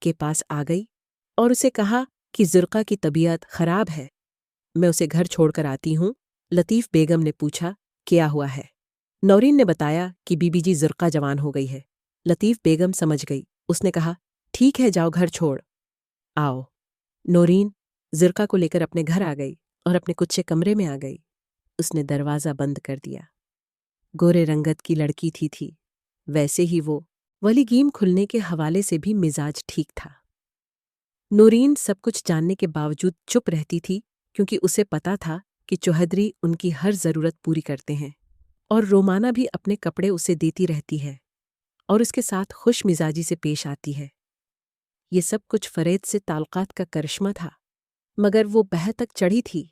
کے پاس آ گئی اور اسے کہا کہ زرقہ کی طبیعت خراب ہے، میں اسے گھر چھوڑ کر آتی ہوں۔ لطیف بیگم نے پوچھا کیا ہوا ہے؟ نورین نے بتایا کہ بی بی جی زرقہ جوان ہو گئی ہے۔ لطیف بیگم سمجھ گئی، اس نے کہا ٹھیک ہے جاؤ گھر چھوڑ آؤ۔ نورین زرقہ کو لے کر اپنے گھر آ گئی اور اپنے کچے کمرے میں آ گئی۔ اس نے دروازہ بند کر دیا۔ گورے رنگت کی لڑکی تھی ویسے ہی وہ ولی گیم کھلنے کے حوالے سے بھی مزاج ٹھیک تھا۔ نورین سب کچھ جاننے کے باوجود چپ رہتی تھی کیونکہ اسے پتا تھا کہ چوہدری ان کی ہر ضرورت پوری کرتے ہیں اور رومانہ بھی اپنے کپڑے اسے دیتی رہتی ہے اور اس کے ساتھ خوش مزاجی سے پیش آتی ہے۔ یہ سب کچھ فرید سے تعلقات کا کرشمہ تھا، مگر وہ بہہ تک چڑھی تھی۔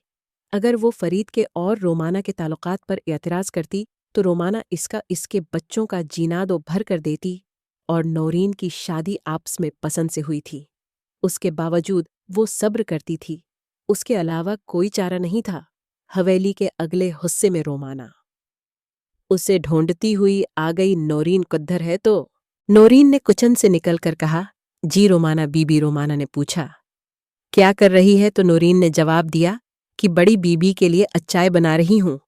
اگر وہ فرید کے اور رومانہ کے تعلقات پر اعتراض کرتی تو رومانہ اس کے بچوں کا جیناد و بھر کر دیتی، اور نورین کی شادی آپس میں پسند سے ہوئی تھی۔ اس کے باوجود وہ صبر کرتی تھی، اس کے علاوہ کوئی چارہ نہیں تھا۔ حویلی کے اگلے حصے میں رومانہ اسے ڈھونڈتی ہوئی آ گئی۔ نورین کدھر ہے تو؟ نورین نے کچن سے نکل کر کہا جی رومانہ بی بی۔ رومانہ نے پوچھا کیا کر رہی ہے تو نورین نے جواب دیا کہ بڑی بی بی کے لیے اچائے بنا رہی ہوں۔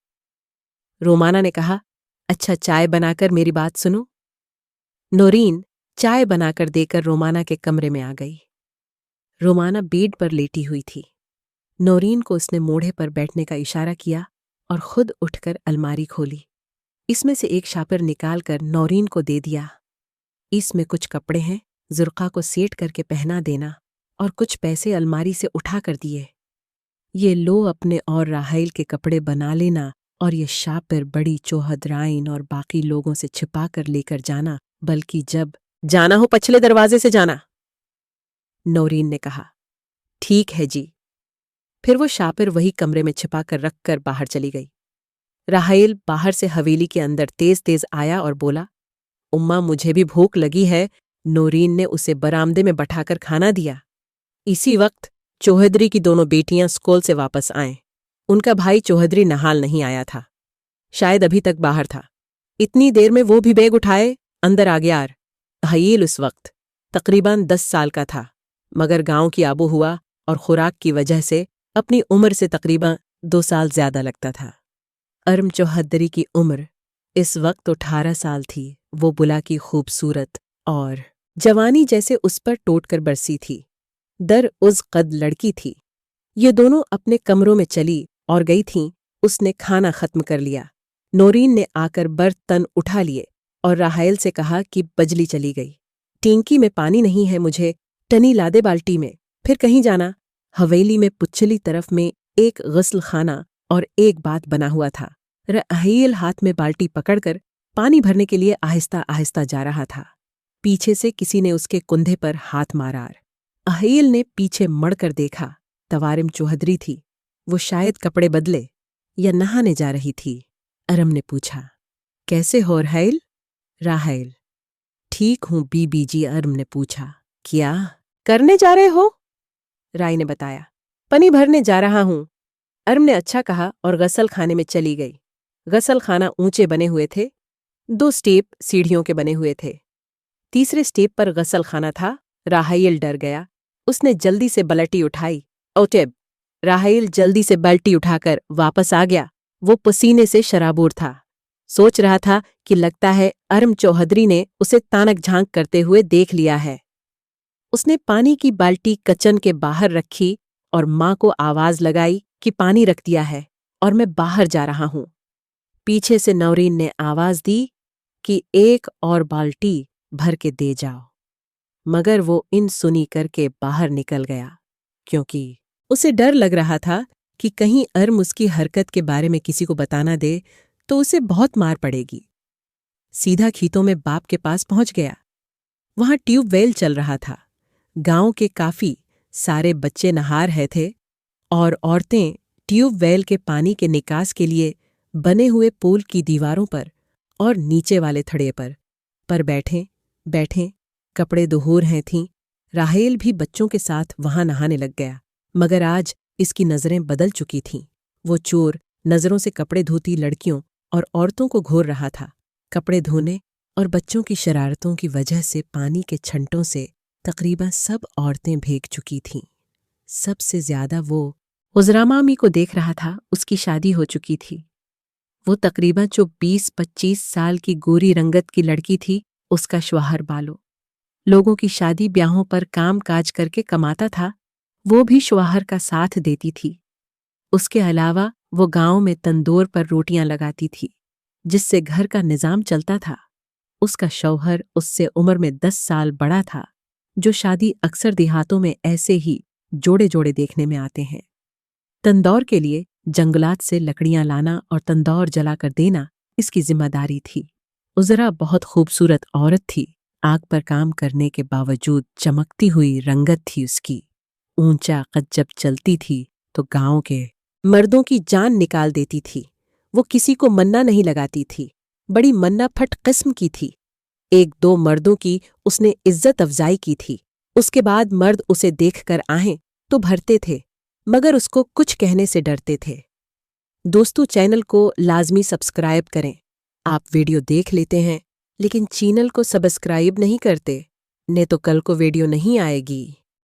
رومانہ نے کہا اچھا چائے بنا کر میری بات سنو۔ نورین چائے بنا کر دے کر رومانہ کے کمرے میں آ گئی۔ رومانہ بیڈ پر لیٹی ہوئی تھی۔ نورین کو اس نے موڑھے پر بیٹھنے کا اشارہ کیا اور خود اٹھ کر الماری کھولی۔ اس میں سے ایک شاپر نکال کر نورین کو دے دیا۔ اس میں کچھ کپڑے ہیں، زرقہ کو سیٹ کر کے پہنا دینا، اور کچھ پیسے الماری سے اٹھا کر دیے۔ یہ لو اپنے اور راحیل کے کپڑے بنا لینا، اور یہ شاپر بڑی چوہدرائن اور باقی لوگوں سے چھپا کر لے کر جانا، بلکہ جب جانا ہو پچھلے دروازے سے جانا۔ نورین نے کہا ٹھیک ہے جی۔ پھر وہ شاپر وہی کمرے میں چھپا کر رکھ کر باہر چلی گئی۔ راحیل باہر سے حویلی کے اندر تیز تیز آیا اور بولا اماں مجھے بھی بھوک لگی ہے۔ نورین نے اسے برآمدے میں بٹھا کر کھانا دیا۔ اسی وقت چوہدری کی دونوں بیٹیاں اسکول سے واپس آئیں۔ ان کا بھائی چوہدری نہال نہیں آیا تھا، شاید ابھی تک باہر تھا۔ اتنی دیر میں وہ بھی بیگ اٹھائے اندر آ گیا۔ حیل اس وقت تقریباً 10 سال کا تھا، مگر گاؤں کی آب و ہوا اور خوراک کی وجہ سے اپنی عمر سے تقریباً 2 سال زیادہ لگتا تھا۔ ارم چوہدری کی عمر اس وقت 18 سال تھی۔ وہ بلا کی خوبصورت اور جوانی جیسے اس پر ٹوٹ کر برسی تھی۔ در از قد لڑکی تھی۔ یہ دونوں اپنے کمروں میں چلی اور گئی تھیں۔ اس نے کھانا ختم کر لیا۔ نورین نے آ کر برتن اٹھا لیے اور راحیل سے کہا کہ بجلی چلی گئی، ٹینکی میں پانی نہیں ہے، مجھے ٹنی لا دے بالٹی میں، پھر کہیں جانا۔ حویلی میں پچھلی طرف میں ایک غسل خانہ اور ایک بات بنا ہوا تھا۔ راحیل ہاتھ میں بالٹی پکڑ کر پانی بھرنے کے لیے آہستہ آہستہ جا رہا تھا۔ پیچھے سے کسی نے اس کے کندھے پر ہاتھ مارا۔ راحیل نے پیچھے مڑ کر دیکھا، توارم چوہدری تھی۔ وہ شاید کپڑے بدلے یا نہانے جا رہی تھی۔ ارم نے پوچھا کیسے ہو راحیل؟ راحیل ٹھیک ہوں بی بی جی۔ ارم نے پوچھا کیا کرنے جا رہے ہو؟ رائی نے بتایا پانی بھرنے جا رہا ہوں۔ ارم نے اچھا کہا اور غسل خانے میں چلی گئی۔ غسل خانہ اونچے بنے ہوئے تھے، 2 سٹیپ سیڑھیوں کے بنے ہوئے تھے۔ تیسرے سٹیپ پر غسل خانہ تھا۔ راحیل ڈر گیا۔ اس نے جلدی سے بلٹی اٹھائی۔ اوٹیب راحیل جلدی سے بلٹی اٹھا کر واپس آ گیا۔ وہ پسینے سے شرابور تھا، سوچ رہا تھا کہ لگتا ہے ارم چوہدری نے اسے تانک جھانک کرتے ہوئے دیکھ لیا ہے۔ اس نے پانی کی بالٹی کچن کے باہر رکھی اور ماں کو آواز لگائی کہ پانی رکھ دیا ہے اور میں باہر جا رہا ہوں۔ پیچھے سے نورین نے آواز دی کہ ایک اور بالٹی بھر کے دے جاؤ، مگر وہ ان سنی کر کے باہر نکل گیا کیونکہ اسے ڈر لگ رہا تھا کہ کہیں ارم اس کی حرکت کے بارے میں کسی کو بتانا دے تو اسے بہت مار پڑے گی۔ سیدھا کھیتوں میں باپ کے پاس پہنچ گیا۔ وہاں ٹیوب ویل چل رہا تھا۔ گاؤں کے کافی سارے بچے نہا رہے تھے اور عورتیں ٹیوب ویل کے پانی کے نکاس کے لیے بنے ہوئے پول کی دیواروں پر اور نیچے والے تھڑے پر بیٹھیں کپڑے دھو رہے تھیں۔ راحیل بھی بچوں کے ساتھ وہاں نہانے لگ گیا، مگر آج اس کی نظریں بدل چکی تھیں۔ وہ چور نظروں سے کپڑے دھوتی لڑکیوں اور عورتوں کو گھور رہا تھا۔ کپڑے دھونے اور بچوں کی شرارتوں کی وجہ سے پانی کے چھنٹوں سے تقریباً سب عورتیں بھیگ چکی تھیں۔ سب سے زیادہ وہ عذرا امی کو دیکھ رہا تھا، اس کی شادی ہو چکی تھی۔ وہ تقریباً جو 20-25 سال کی گوری رنگت کی لڑکی تھی، اس کا شوہر بالو لوگوں کی شادی بیاہوں پر کام کاج کر کے کماتا تھا، وہ بھی شوہر کا ساتھ دیتی تھی۔ اس کے علاوہ وہ گاؤں میں تندور پر روٹیاں لگاتی تھی، جس سے گھر کا نظام چلتا تھا۔ اس کا شوہر اس سے عمر میں 10 سال بڑا تھا، جو شادی اکثر دیہاتوں میں ایسے ہی جوڑے جوڑے دیکھنے میں آتے ہیں۔ تندور کے لیے جنگلات سے لکڑیاں لانا اور تندور جلا کر دینا اس کی ذمہ داری تھی۔ عذرا بہت خوبصورت عورت تھی، آگ پر کام کرنے کے باوجود چمکتی ہوئی رنگت تھی اس کی۔ اونچا قد جب چلتی تھی تو گاؤں کے مردوں کی جان نکال دیتی تھی۔ وہ کسی کو منا نہیں لگاتی تھی، بڑی منا پھٹ قسم کی تھی۔ 1-2 مردوں کی اس نے عزت افزائی کی تھی، اس کے بعد مرد اسے دیکھ کر آہیں تو بھرتے تھے، مگر اس کو کچھ کہنے سے ڈرتے تھے۔ دوستو، چینل کو لازمی سبسکرائب کریں۔ آپ ویڈیو دیکھ لیتے ہیں لیکن چینل کو سبسکرائب نہیں کرتے، نہیں تو کل کو ویڈیو نہیں آئے گی۔